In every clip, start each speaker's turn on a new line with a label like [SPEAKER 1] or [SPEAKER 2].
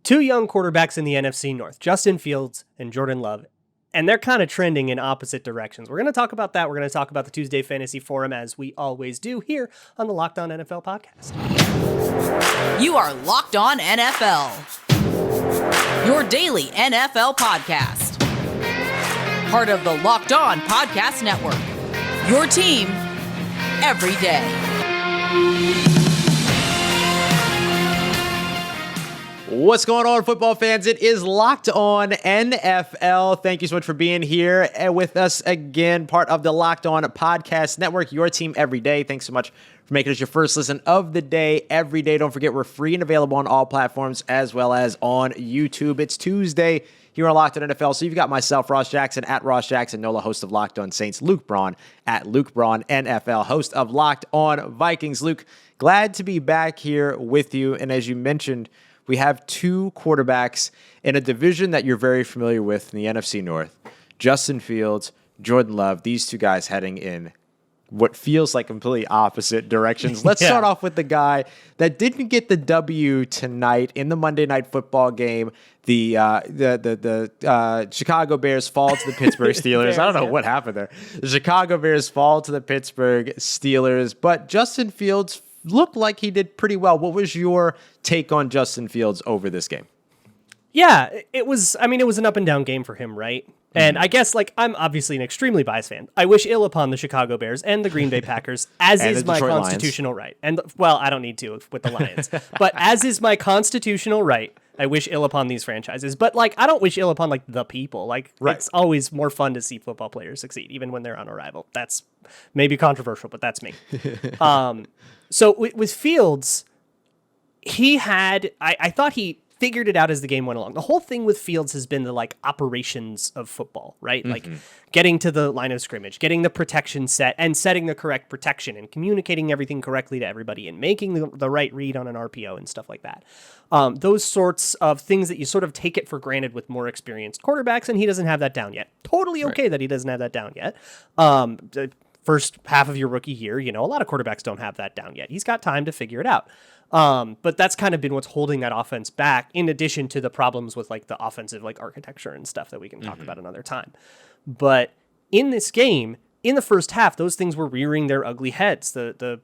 [SPEAKER 1] Two young quarterbacks in the NFC North, Justin Fields and Jordan Love, and they're kind of trending in opposite directions. We're going to talk about that. We're going to talk about the Tuesday Fantasy Forum, as we always do here on the Locked On NFL podcast.
[SPEAKER 2] You are Locked On NFL, your daily NFL podcast. Part of the Locked On Podcast Network, your team every day.
[SPEAKER 3] What's going on, football fans? It is Locked On NFL. Thank you so much for being here with us again, part of the Locked On Podcast Network, your team every day. Thanks so much for making us your first listen of the day every day. Don't forget, we're free and available on all platforms as well as on YouTube. It's Tuesday here on Locked On NFL. So you've got myself, Ross Jackson, at Ross Jackson Nola, host of Locked On Saints, Luke Braun, at Luke Braun NFL, host of Locked On Vikings. Luke, glad to be back here with you. And as you mentioned, we have two quarterbacks in a division that you're very familiar with in the NFC North. Justin Fields, Jordan Love, these two guys heading in what feels like completely opposite directions. Let's start off with the guy that didn't get the W tonight in the Monday Night Football game. The Chicago Bears fall to the Pittsburgh Steelers. I don't know what happened there. The Chicago Bears fall to the Pittsburgh Steelers, but Justin Fields looked like he did pretty well. What was your take on Justin Fields over this game?
[SPEAKER 1] Yeah, it was an up and down game for him, right? And I guess, I'm obviously an extremely biased fan. I wish ill upon the Chicago Bears and the Green Bay Packers, as is my constitutional right. And, well, I don't need to with the Lions. But as is my constitutional right, I wish ill upon these franchises. But, I don't wish ill upon, the people. It's always more fun to see football players succeed, even when they're on a rival. That's maybe controversial, but that's me. So with Fields, I thought he figured it out as the game went along. The whole thing with Fields has been the operations of football, right? Mm-hmm. Getting to the line of scrimmage, getting the protection set and setting the correct protection and communicating everything correctly to everybody and making the right read on an RPO and stuff like that. Those sorts of things that you sort of take it for granted with more experienced quarterbacks, and he doesn't have that down yet. Totally okay that he doesn't have that down yet. The first half of your rookie year, a lot of quarterbacks don't have that down yet. He's got time to figure it out. But that's kind of been what's holding that offense back, in addition to the problems with the offensive architecture and stuff that we can talk about another time. But in this game, in the first half, those things were rearing their ugly heads. The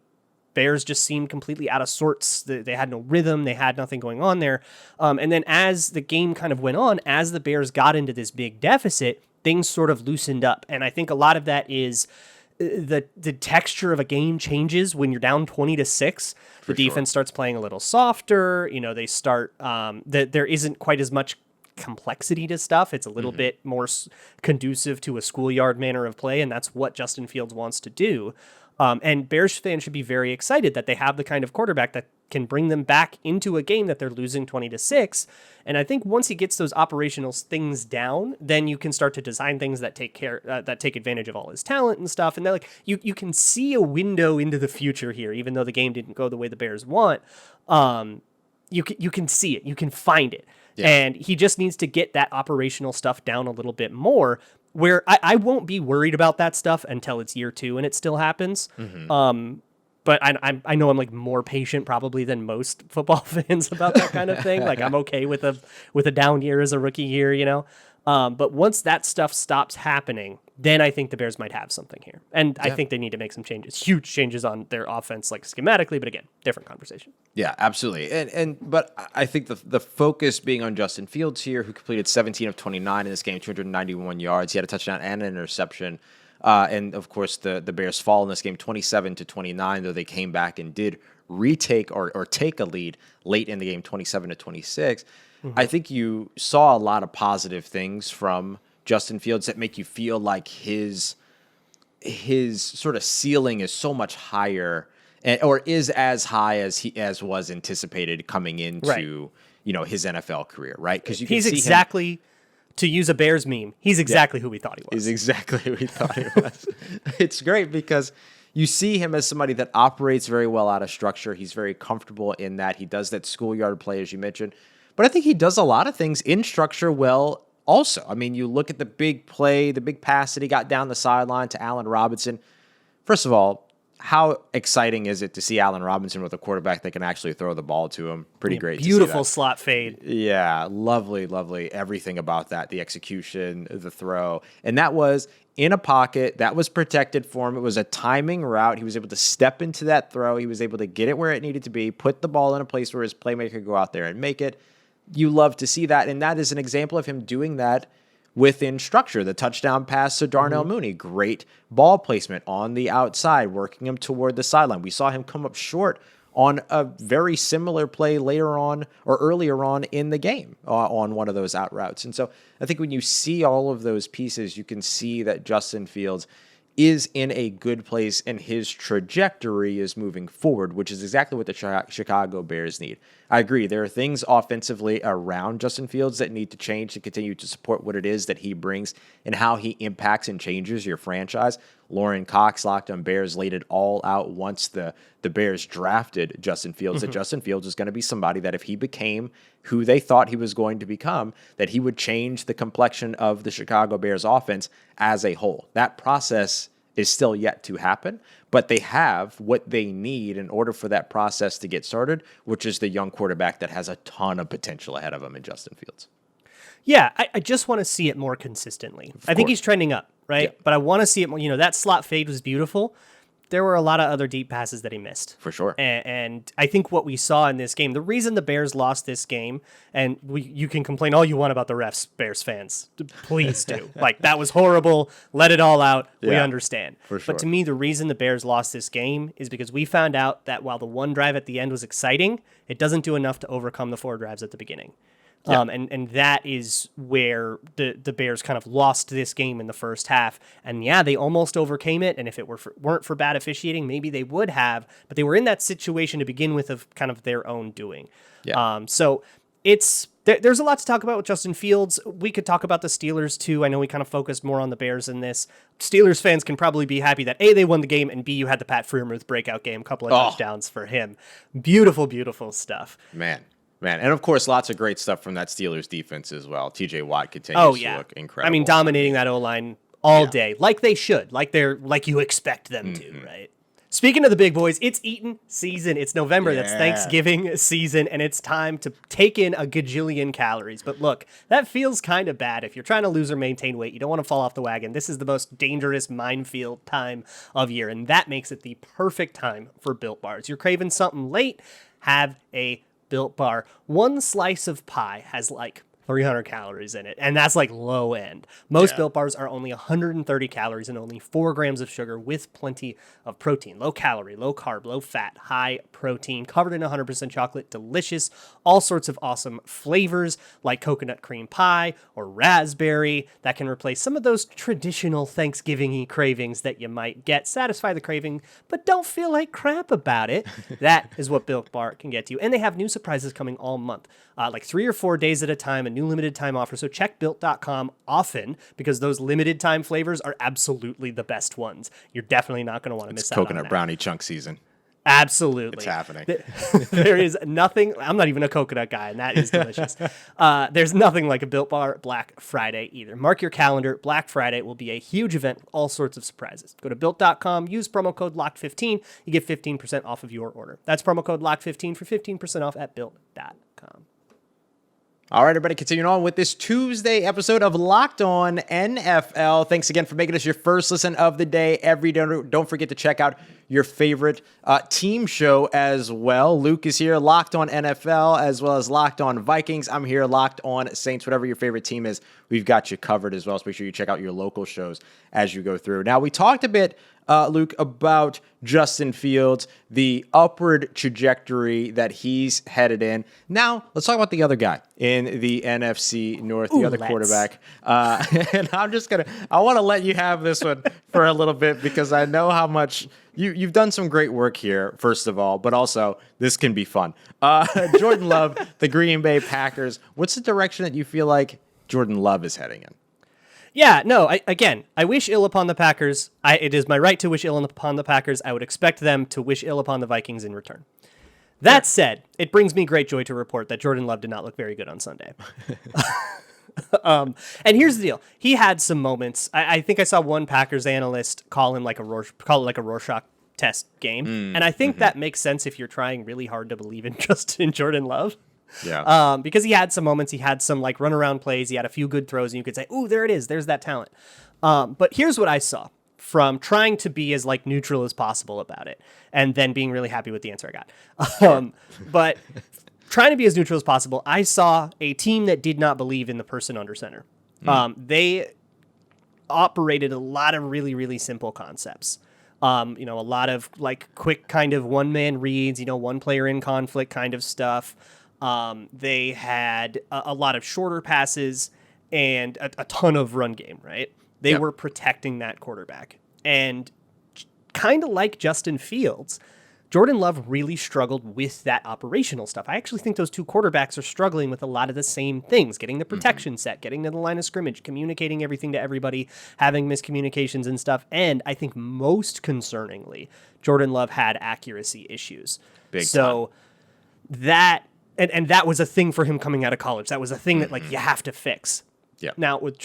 [SPEAKER 1] Bears just seemed completely out of sorts. They had no rhythm. They had nothing going on there. And then as the game kind of went on, as the Bears got into this big deficit, things sort of loosened up. And I think a lot of that is the texture of a game changes when you're down 20-6. The defense starts playing a little softer. They start there isn't quite as much complexity to stuff. It's a little bit more conducive to a schoolyard manner of play, and that's what Justin Fields wants to do. And Bears fans should be very excited that they have the kind of quarterback that can bring them back into a game that they're losing 20-6. And I think once he gets those operational things down, then you can start to design things that take advantage of all his talent and stuff. And they're you can see a window into the future here, even though the game didn't go the way the Bears want. You can see it, you can find it. Yeah. And he just needs to get that operational stuff down a little bit more, where I won't be worried about that stuff until it's year 2 and it still happens. But I know I'm more patient probably than most football fans about that kind of thing. I'm okay with a down year as a rookie year, But once that stuff stops happening, then I think the Bears might have something here. And I think they need to make some changes, huge changes on their offense, schematically, but again, different conversation.
[SPEAKER 3] Yeah, absolutely. But I think the focus being on Justin Fields here, who completed 17 of 29 in this game, 291 yards. He had a touchdown and an interception. And of course, the Bears fall in this game 27-29, though they came back and did retake or take a lead late in the game, 27-26. I think you saw a lot of positive things from Justin Fields that make you feel like his sort of ceiling is so much higher, or is as high as was anticipated coming into his NFL career, right? Because
[SPEAKER 1] he's exactly. To use a Bears meme, he's exactly who we thought he was.
[SPEAKER 3] He's exactly who we thought he was. It's great because you see him as somebody that operates very well out of structure. He's very comfortable in that. He does that schoolyard play, as you mentioned. But I think he does a lot of things in structure well also. I mean, you look at the big play, the big pass that he got down the sideline to Allen Robinson. First of all, how exciting is it to see Allen Robinson with a quarterback that can actually throw the ball to him? Pretty great.
[SPEAKER 1] Beautiful slot fade.
[SPEAKER 3] Yeah, lovely. Everything about that, the execution, the throw. And that was in a pocket that was protected for him. It was a timing route. He was able to step into that throw. He was able to get it where it needed to be, put the ball in a place where his playmaker could go out there and make it. You love to see that. And that is an example of him doing that within structure. The touchdown pass to Darnell Mooney, great ball placement on the outside, working him toward the sideline. We saw him come up short on a very similar play later on or earlier on in the game on one of those out routes. And so I think when you see all of those pieces, you can see that Justin Fields is in a good place and his trajectory is moving forward, which is exactly what the Chicago Bears need. I agree. There are things offensively around Justin Fields that need to change to continue to support what it is that he brings and how he impacts and changes your franchise. Lauren Cox, Locked on Bears, laid it all out once the Bears drafted Justin Fields, that Justin Fields is going to be somebody that if he became who they thought he was going to become, that he would change the complexion of the Chicago Bears offense as a whole. That process is still yet to happen, but they have what they need in order for that process to get started, which is the young quarterback that has a ton of potential ahead of him in Justin Fields.
[SPEAKER 1] Yeah, I just want to see it more consistently. I think he's trending up, right? Yeah. But I want to see it more. That slot fade was beautiful. There were a lot of other deep passes that he missed.
[SPEAKER 3] For sure.
[SPEAKER 1] And I think what we saw in this game, the reason the Bears lost this game, and you can complain all you want about the refs, Bears fans. Please do. That was horrible. Let it all out. Yeah, we understand.
[SPEAKER 3] For sure.
[SPEAKER 1] But to me, the reason the Bears lost this game is because we found out that while the one drive at the end was exciting, it doesn't do enough to overcome the 4 drives at the beginning. Yeah. And that is where the Bears kind of lost this game in the first half. And yeah, they almost overcame it. And if it weren't for bad officiating, maybe they would have. But they were in that situation to begin with of kind of their own doing. Yeah. So there's a lot to talk about with Justin Fields. We could talk about the Steelers too. I know we kind of focused more on the Bears in this. Steelers fans can probably be happy that A, they won the game, and B, you had the Pat Freiermuth breakout game, a couple of touchdowns for him. Beautiful, beautiful stuff.
[SPEAKER 3] Man, and of course, lots of great stuff from that Steelers defense as well. TJ Watt continues to look incredible.
[SPEAKER 1] I mean, dominating that O-line all day, like they should, like you expect them to, right? Speaking of the big boys, it's eating season. It's November. Yeah. That's Thanksgiving season, and it's time to take in a gajillion calories. But look, that feels kind of bad. If you're trying to lose or maintain weight, you don't want to fall off the wagon. This is the most dangerous minefield time of year, and that makes it the perfect time for Built Bars. You're craving something late? Have a Built Bar. One slice of pie has 300 calories in it, and that's low end. Most Built Bars are only 130 calories and only 4 grams of sugar with plenty of protein. Low calorie, low carb, low fat, high protein, covered in 100% chocolate, delicious, all sorts of awesome flavors like coconut cream pie or raspberry that can replace some of those traditional Thanksgiving-y cravings that you might get. Satisfy the craving, but don't feel like crap about it. That is what Built Bar can get to you. And they have new surprises coming all month, 3 or 4 days at a time, a new limited time offer. So check Built.com often because those limited time flavors are absolutely the best ones. You're definitely not going to want to miss out on that.
[SPEAKER 3] Coconut brownie chunk season.
[SPEAKER 1] Absolutely.
[SPEAKER 3] It's happening.
[SPEAKER 1] There is nothing. I'm not even a coconut guy, and that is delicious. There's nothing like a Built Bar Black Friday either. Mark your calendar. Black Friday will be a huge event with all sorts of surprises. Go to Built.com, use promo code LOCKED15. You get 15% off of your order. That's promo code LOCKED15 for 15% off at Built.com.
[SPEAKER 3] All right, everybody, continuing on with this Tuesday episode of Locked On NFL. Thanks again for making us your first listen of the day every day. Don't forget to check out your favorite team show as well. Luke is here, Locked On NFL, as well as Locked On Vikings. I'm here, Locked On Saints. Whatever your favorite team is, we've got you covered as well. So make sure you check out your local shows as you go through. Now, we talked a bit, Luke, about Justin Fields, the upward trajectory that he's headed in. Now, let's talk about the other guy in the NFC North, the other quarterback. And I want to let you have this one for a little bit because I know how much you've done some great work here, first of all, but also this can be fun. Jordan Love, the Green Bay Packers. What's the direction that you feel like Jordan Love is heading in?
[SPEAKER 1] Yeah, no, I wish ill upon the Packers. It is my right to wish ill upon the Packers. I would expect them to wish ill upon the Vikings in return. That said, it brings me great joy to report that Jordan Love did not look very good on Sunday. And here's the deal. He had some moments. I think I saw one Packers analyst call it like a Rorschach test game. And I think that makes sense if you're trying really hard to believe in Jordan Love.
[SPEAKER 3] Yeah.
[SPEAKER 1] Because he had some moments, he had some like runaround plays, he had a few good throws, and you could say, "Ooh, there it is. There's that talent." But here's what I saw from trying to be as like neutral as possible about it, and then being really happy with the answer I got. But trying to be as neutral as possible, I saw a team that did not believe in the person under center. They operated a lot of really, really simple concepts. A lot of like quick kind of one-man reads, one player in conflict kind of stuff. They had a lot of shorter passes and a ton of run game, right? They were protecting that quarterback. And kind of like Justin Fields, Jordan Love really struggled with that operational stuff. I actually think those two quarterbacks are struggling with a lot of the same things, getting the protection set, getting to the line of scrimmage, communicating everything to everybody, having miscommunications and stuff. And I think most concerningly, Jordan Love had accuracy issues.
[SPEAKER 3] Big
[SPEAKER 1] so time. That was a thing for him coming out of college. That was a thing that like you have to fix.
[SPEAKER 3] Yeah.
[SPEAKER 1] Now with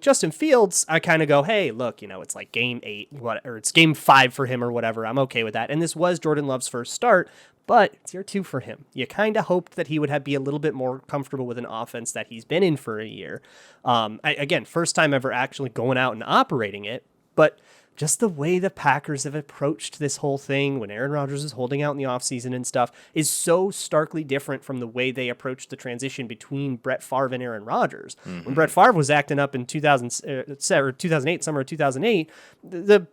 [SPEAKER 1] Justin Fields, I kind of go, hey, look, it's like game 8, or it's game 5 for him or whatever. I'm okay with that. And this was Jordan Love's first start, but it's year 2 for him. You kind of hoped that he would be a little bit more comfortable with an offense that he's been in for a year. Again, first time ever actually going out and operating it, but just the way the Packers have approached this whole thing when Aaron Rodgers is holding out in the offseason and stuff is so starkly different from the way they approached the transition between Brett Favre and Aaron Rodgers. When Brett Favre was acting up in 2008, summer of 2008, the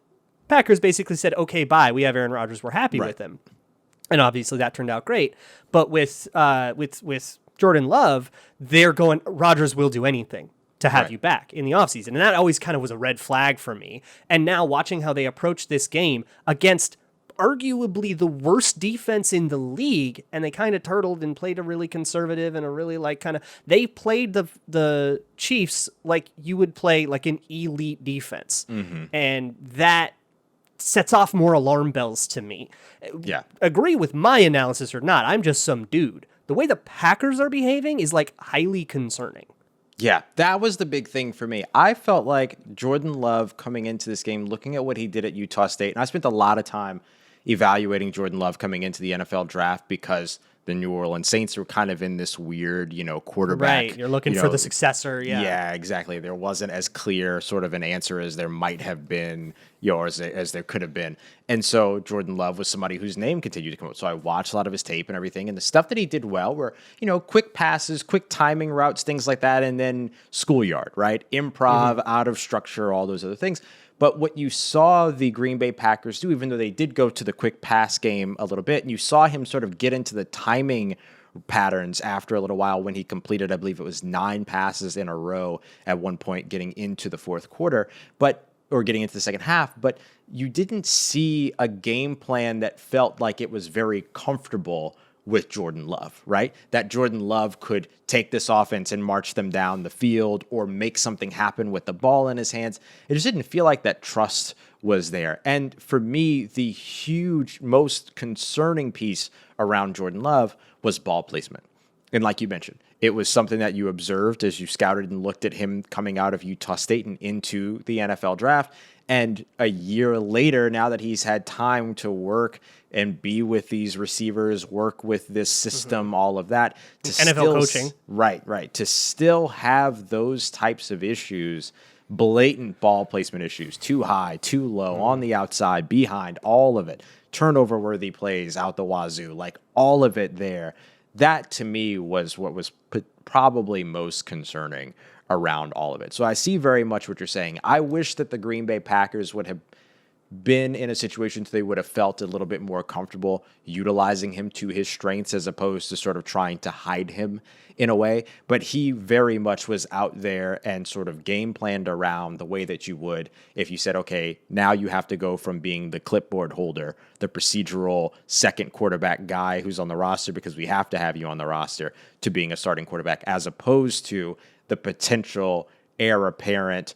[SPEAKER 1] Packers basically said, okay, bye, we have Aaron Rodgers, we're happy with him. And obviously that turned out great. But with Jordan Love, they're going, Rodgers will do anything to have you back in the offseason. And that always kind of was a red flag for me. And now watching how they approach this game against arguably the worst defense in the league, and they kind of turtled and played a really conservative and a really like kind of, they played the Chiefs like you would play like an elite defense. And that sets off more alarm bells to me.
[SPEAKER 3] Yeah.
[SPEAKER 1] Agree with my analysis or not, I'm just some dude. The way the Packers are behaving is like highly concerning.
[SPEAKER 3] Yeah, that was the big thing for me. I felt like Jordan Love coming into this game, looking at what he did at Utah State, and I spent a lot of time evaluating Jordan Love coming into the NFL draft because the New Orleans Saints were kind of in this weird, quarterback.
[SPEAKER 1] Right, you're looking for the successor, yeah.
[SPEAKER 3] Yeah, exactly. There wasn't as clear sort of an answer as there might have been, or as there could have been. And so Jordan Love was somebody whose name continued to come up. So I watched a lot of his tape and everything, and the stuff that he did well were, quick passes, quick timing routes, things like that, and then schoolyard, right? Improv, out of structure, all those other things. But what you saw the Green Bay Packers do, even though they did go to the quick pass game a little bit, and you saw him sort of get into the timing patterns after a little while when he completed, I believe it was 9 passes in a row at one point getting into the fourth quarter, or getting into the second half, but you didn't see a game plan that felt like it was very comfortable with Jordan Love, right? That Jordan Love could take this offense and march them down the field or make something happen with the ball in his hands. It just didn't feel like that trust was there. And for me, the huge, most concerning piece around Jordan Love was ball placement. And like you mentioned, it was something that you observed as you scouted and looked at him coming out of Utah State and into the NFL draft. And a year later, now that he's had time to work and be with these receivers, work with this system, all of that. To
[SPEAKER 1] NFL coaching.
[SPEAKER 3] Right. To still have those types of issues, blatant ball placement issues, too high, too low, on the outside, behind, all of it. Turnover-worthy plays out the wazoo, like all of it there. That, to me, was what was probably most concerning around all of it. So I see very much what you're saying. I wish that the Green Bay Packers would have been in a situation so they would have felt a little bit more comfortable utilizing him to his strengths as opposed to sort of trying to hide him in a way. But he very much was out there and sort of game planned around the way that you would if you said, okay, now you have to go from being the clipboard holder, the procedural second quarterback guy who's on the roster because we have to have you on the roster, to being a starting quarterback, as opposed to the potential heir apparent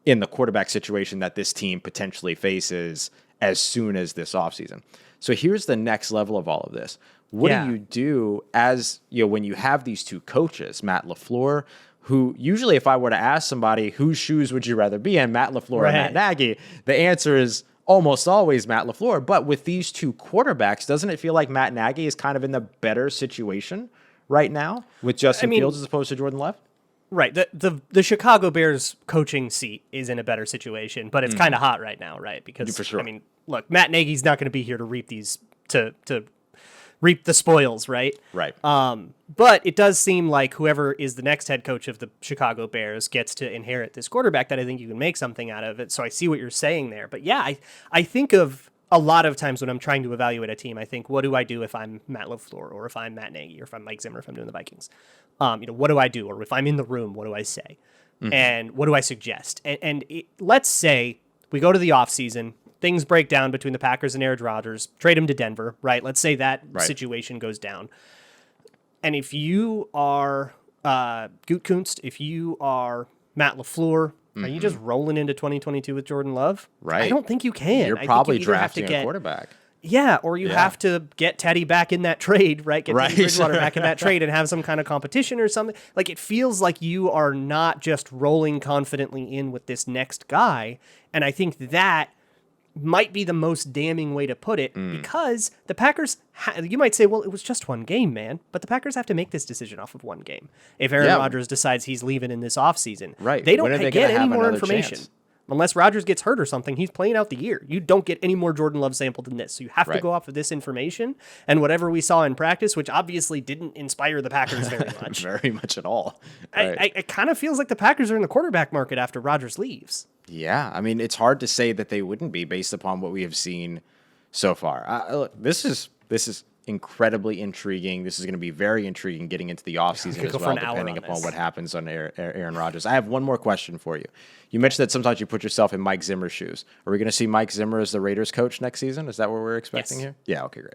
[SPEAKER 3] in the quarterback situation that this team potentially faces as soon as this offseason. So here's the next level of all of this. What do you do as, when you have these two coaches, Matt LaFleur, who usually if I were to ask somebody whose shoes would you rather be in, Matt LaFleur or Matt Nagy, the answer is almost always Matt LaFleur. But with these two quarterbacks, doesn't it feel like Matt Nagy is kind of in the better situation right now with Justin Fields as opposed to Jordan Love?
[SPEAKER 1] Right. The Chicago Bears coaching seat is in a better situation, but it's kind of hot right now, right? Because,
[SPEAKER 3] for sure.
[SPEAKER 1] I mean, look, Matt Nagy's not going to be here to reap to reap the spoils, right?
[SPEAKER 3] Right.
[SPEAKER 1] But it does seem like whoever is the next head coach of the Chicago Bears gets to inherit this quarterback that I think you can make something out of it. So I see what you're saying there. But yeah, I think of a lot of times when I'm trying to evaluate a team, I think, what do I do if I'm Matt LaFleur or if I'm Matt Nagy or if I'm Mike Zimmer, if I'm doing the Vikings? What do I do? Or if I'm in the room, what do I say? And what do I suggest? Let's say we go to the offseason, things break down between the Packers and Aaron Rodgers, trade him to Denver, right? Let's say that situation goes down. And if you are Gutekunst, if you are Matt LaFleur, are you just rolling into 2022 with Jordan Love?
[SPEAKER 3] Right.
[SPEAKER 1] I don't think you can.
[SPEAKER 3] You're probably drafting a quarterback.
[SPEAKER 1] Yeah, or you have to get Teddy back in that trade, right? Get Teddy Bridgewater back in that trade and have some kind of competition or something. Like, it feels like you are not just rolling confidently in with this next guy. And I think that might be the most damning way to put it because the Packers, you might say, well, it was just one game, man. But the Packers have to make this decision off of one game. If Aaron Rodgers decides he's leaving in this offseason, they don't get any more information.
[SPEAKER 3] Chance?
[SPEAKER 1] Unless Rodgers gets hurt or something, he's playing out the year. You don't get any more Jordan Love sample than this. So you have to go off of this information and whatever we saw in practice, which obviously didn't inspire the Packers very much.
[SPEAKER 3] Very much at all.
[SPEAKER 1] It kind of feels like the Packers are in the quarterback market after Rodgers leaves.
[SPEAKER 3] Yeah, I mean, it's hard to say that they wouldn't be based upon what we have seen so far. Look, this is incredibly intriguing. This is going to be very intriguing getting into the offseason as well, depending upon what happens on Aaron Rodgers. I have one more question for you. You mentioned that sometimes you put yourself in Mike Zimmer's shoes. Are we going to see Mike Zimmer as the Raiders coach next season? Is that what we're expecting here? Yeah, okay, great.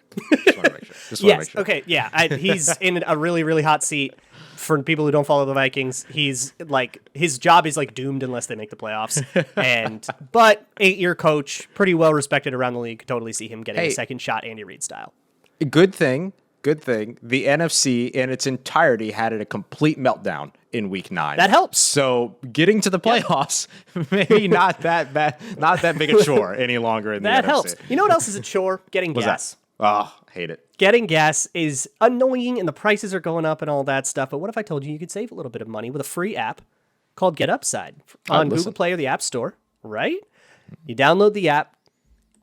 [SPEAKER 3] Just want to make sure.
[SPEAKER 1] Okay, yeah. He's in a really, really hot seat. For people who don't follow the Vikings, he's like, his job is like doomed unless they make the playoffs. But 8-year coach, pretty well respected around the league. Could totally see him getting a second shot, Andy Reid style. Good
[SPEAKER 3] thing. The NFC in its entirety had a complete meltdown in Week 9.
[SPEAKER 1] That helps.
[SPEAKER 3] So getting to the playoffs, maybe not that big a chore any longer in the NFC.
[SPEAKER 1] That helps. You know what else is a chore? Getting gas.
[SPEAKER 3] Oh, hate it.
[SPEAKER 1] Getting gas is annoying and the prices are going up and all that stuff. But what if I told you could save a little bit of money with a free app called Get Upside on Google Play or the App Store, right? You download the app.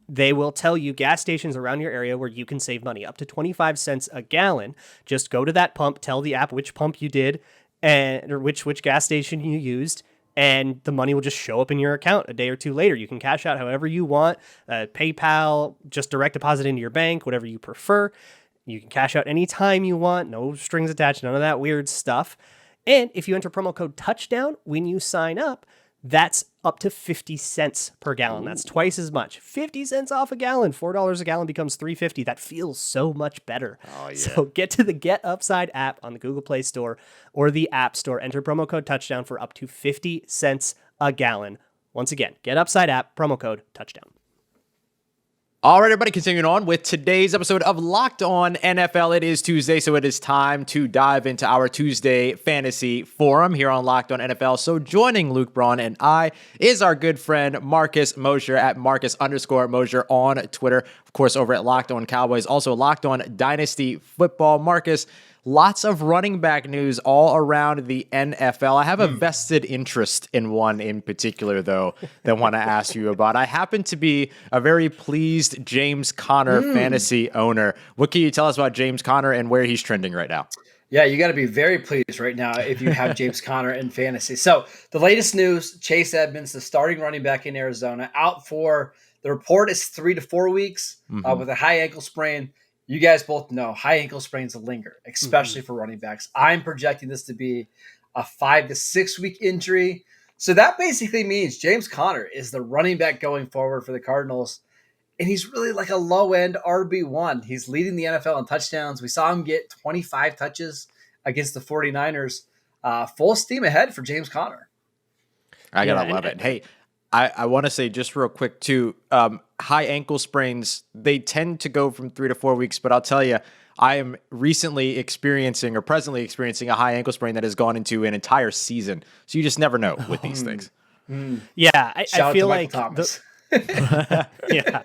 [SPEAKER 1] They will tell you gas stations around your area where you can save money, up to 25 cents a gallon. Just go to that pump, tell the app which pump you did or which gas station you used, and the money will just show up in your account a day or two later. You can cash out however you want, PayPal, just direct deposit into your bank, whatever you prefer. You can cash out anytime you want, no strings attached, none of that weird stuff. And if you enter promo code TOUCHDOWN when you sign up, that's up to 50 cents per gallon. That's twice as much. 50 cents off a gallon. $4 a gallon becomes $3.50. That feels so much better.
[SPEAKER 3] Oh, yeah.
[SPEAKER 1] So get to the Get Upside app on the Google Play Store or the App Store. Enter promo code TOUCHDOWN for up to 50 cents a gallon. Once again, Get Upside app, promo code TOUCHDOWN.
[SPEAKER 3] All right, everybody, continuing on with today's episode of Locked On NFL. It is Tuesday, so it is time to dive into our Tuesday Fantasy Forum here on Locked On NFL. So joining Luke Braun and I is our good friend Marcus Mosher at Marcus_Mosher on Twitter. Of course, over at Locked On Cowboys, also Locked On Dynasty Football. Marcus, lots of running back news all around the NFL. I have a vested interest in one in particular, though, that I want to ask you about. I happen to be a very pleased James Conner fantasy owner. What can you tell us about James Conner and where he's trending right now?
[SPEAKER 4] Yeah, you got to be very pleased right now if you have James Conner in fantasy. So the latest news, Chase Edmonds, the starting running back in Arizona, out for, the report is 3 to 4 weeks with a high ankle sprain. You guys both know high ankle sprains linger, especially for running backs. I'm projecting this to be a 5 to 6 week injury. So that basically means James Conner is the running back going forward for the Cardinals. And he's really like a low-end RB1. He's leading the NFL in touchdowns. We saw him get 25 touches against the 49ers. Full steam ahead for James Conner.
[SPEAKER 3] I gotta love it. Hey, I want to say just real quick too, high ankle sprains, they tend to go from 3 to 4 weeks, but I'll tell you, I am presently experiencing a high ankle sprain that has gone into an entire season. So you just never know with these things.
[SPEAKER 1] Yeah, I feel like Yeah.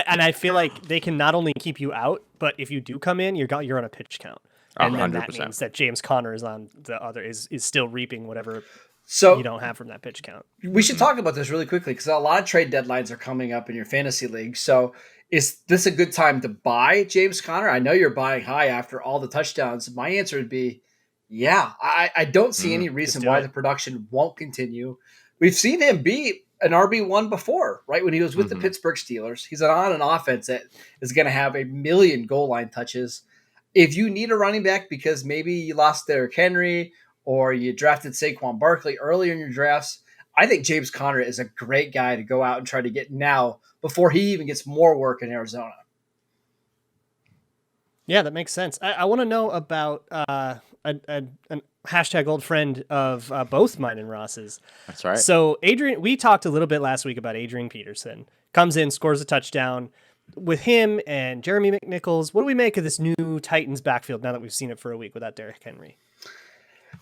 [SPEAKER 1] And I feel like they can not only keep you out, but if you do come in, you're on a pitch count. And then that
[SPEAKER 3] 100%.
[SPEAKER 1] means that James Conner is on the other is still reaping whatever
[SPEAKER 4] So
[SPEAKER 1] you don't have from that pitch count.
[SPEAKER 4] we should talk about this really quickly because a lot of trade deadlines are coming up in your fantasy league. So is this a good time to buy James Conner? I know you're buying high after all the touchdowns. My answer would be, yeah. I don't see any reason why the production won't continue. We've seen him be an RB1 before, right? When he was with the Pittsburgh Steelers. He's on an offense that is going to have 1 million goal line touches. If you need a running back because maybe you lost Derrick Henry or you drafted Saquon Barkley earlier in your drafts, I think James Conner is a great guy to go out and try to get now before he even gets more work in Arizona.
[SPEAKER 1] Yeah, that makes sense. I want to know about a hashtag old friend of both mine and Ross's.
[SPEAKER 3] That's right.
[SPEAKER 1] So we talked a little bit last week about Adrian Peterson. Comes in, scores a touchdown. With him and Jeremy McNichols, what do we make of this new Titans backfield now that we've seen it for a week without Derrick Henry?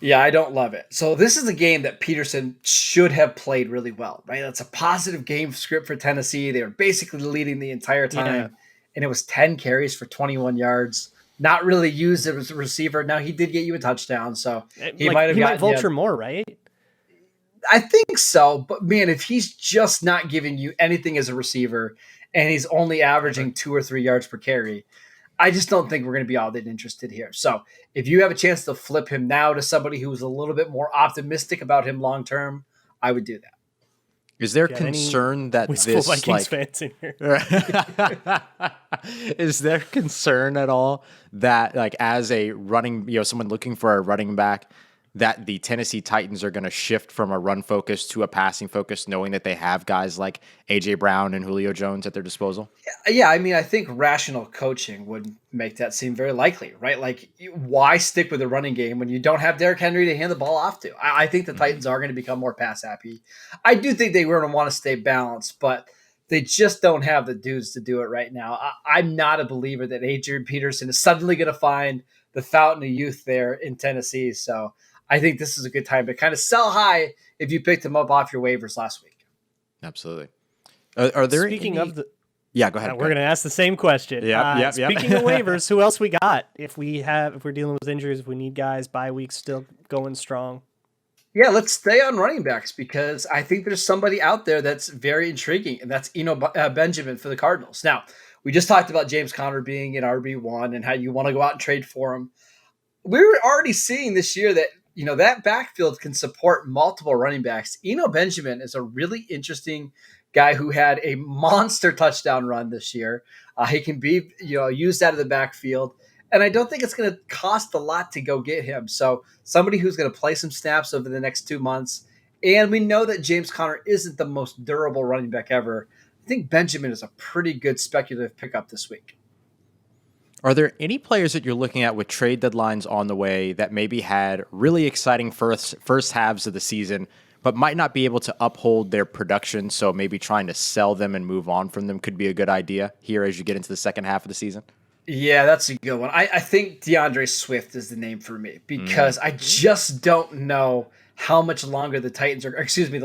[SPEAKER 4] Yeah, I don't love it. So this is a game that Peterson should have played really well, right? That's a positive game script for Tennessee. They were basically leading the entire time, and it was 10 carries for 21 yards. Not really used as a receiver. Now, he did get you a touchdown, so he might
[SPEAKER 1] vulture more, right?
[SPEAKER 4] I think so, but man, if he's just not giving you anything as a receiver and he's only averaging 2 or 3 yards per carry, I just don't think we're going to be all that interested here. So if you have a chance to flip him now to somebody who's a little bit more optimistic about him long-term, I would do that.
[SPEAKER 3] Is there concern that this
[SPEAKER 1] Vikings fans in here?
[SPEAKER 3] Is there concern at all that as a running, someone looking for a running back, that the Tennessee Titans are going to shift from a run focus to a passing focus, knowing that they have guys like A.J. Brown and Julio Jones at their disposal?
[SPEAKER 4] Yeah, I mean, I think rational coaching would make that seem very likely, right? Like, why stick with the running game when you don't have Derrick Henry to hand the ball off to? I think the Titans are going to become more pass happy. I do think they were going to want to stay balanced, but they just don't have the dudes to do it right now. I'm not a believer that Adrian Peterson is suddenly going to find the fountain of youth there in Tennessee, so I think this is a good time to kind of sell high if you picked him up off your waivers last week.
[SPEAKER 3] Absolutely. Are there Yeah, go ahead.
[SPEAKER 1] We're going to ask the same question.
[SPEAKER 3] Yeah.
[SPEAKER 1] Speaking of waivers, who else we got? If we're dealing with injuries, if we need guys, bye weeks still going strong.
[SPEAKER 4] Yeah, let's stay on running backs because I think there's somebody out there that's very intriguing, and that's Benjamin for the Cardinals. Now, we just talked about James Conner being an RB1 and how you want to go out and trade for him. We were already seeing this year that that backfield can support multiple running backs. Benjamin is a really interesting guy who had a monster touchdown run this year. He can be, used out of the backfield. And I don't think it's going to cost a lot to go get him. So somebody who's going to play some snaps over the next 2 months. And we know that James Conner isn't the most durable running back ever. I think Benjamin is a pretty good speculative pickup this week.
[SPEAKER 3] Are there any players that you're looking at with trade deadlines on the way that maybe had really exciting first halves of the season, but might not be able to uphold their production? So maybe trying to sell them and move on from them could be a good idea here as you get into the second half of the season?
[SPEAKER 4] Yeah, that's a good one. I think DeAndre Swift is the name for me because I just don't know how much longer the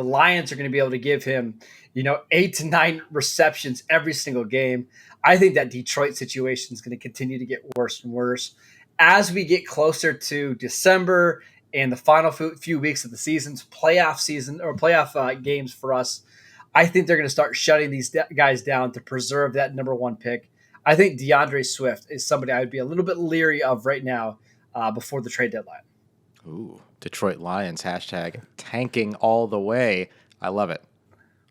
[SPEAKER 4] Lions are going to be able to give him, 8 to 9 receptions every single game. I think that Detroit situation is going to continue to get worse and worse as we get closer to December and the final few weeks of the season's playoff games for us. I think they're going to start shutting these guys down to preserve that number 1 pick. I think DeAndre Swift is somebody I would be a little bit leery of right now before the trade deadline.
[SPEAKER 3] Ooh, Detroit Lions, hashtag tanking all the way. I love it.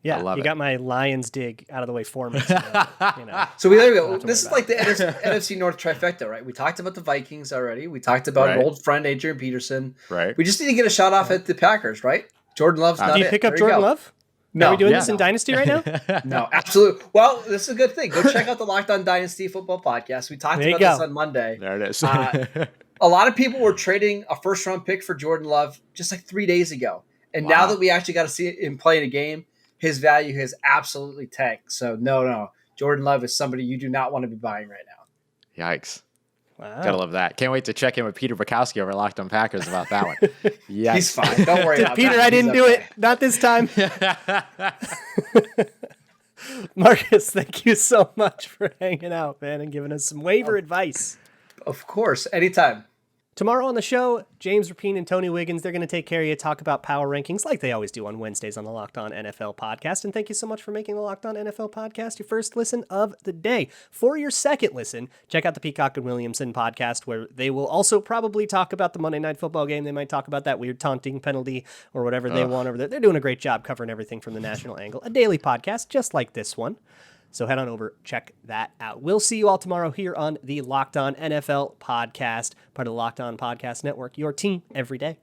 [SPEAKER 1] Yeah, got my Lions dig out of the way for me.
[SPEAKER 4] So there we go. This is like the NFC North trifecta, right? We talked about the Vikings already. We talked about an old friend, Adrian Peterson.
[SPEAKER 3] Right.
[SPEAKER 4] We just need to get a shot off at the Packers, right? Jordan Love's not it.
[SPEAKER 1] Do you pick up Jordan Love?
[SPEAKER 4] No.
[SPEAKER 1] Are we doing this in Dynasty right now?
[SPEAKER 4] No, absolutely. Well, this is a good thing. Go check out the Locked On Dynasty Football Podcast. We talked about this on Monday.
[SPEAKER 3] There it is.
[SPEAKER 4] A lot of people were trading a first-round pick for Jordan Love just like 3 days ago. And now that we actually got to see him play in a game, his value has absolutely tanked. So, no. Jordan Love is somebody you do not want to be buying right now.
[SPEAKER 3] Yikes.
[SPEAKER 1] Wow.
[SPEAKER 3] Gotta love that. Can't wait to check in with Peter Bukowski over Locked On Packers about that one. Yes.
[SPEAKER 4] He's fine. Don't worry about
[SPEAKER 1] Peter,
[SPEAKER 4] that.
[SPEAKER 1] I didn't do it. Not this time. Marcus, thank you so much for hanging out, man, and giving us some waiver advice.
[SPEAKER 4] Of course, anytime.
[SPEAKER 1] Tomorrow on the show, James Rapine and Tony Wiggins, they're going to take care of you, talk about power rankings like they always do on Wednesdays on the Locked On NFL podcast. And thank you so much for making the Locked On NFL podcast your first listen of the day. For your second listen, check out the Peacock and Williamson podcast, where they will also probably talk about the Monday Night Football game. They might talk about that weird taunting penalty or whatever they want over there. They're doing a great job covering everything from the national angle. A daily podcast just like this one. So head on over, check that out. We'll see you all tomorrow here on the Locked On NFL podcast, part of the Locked On Podcast Network, your team every day.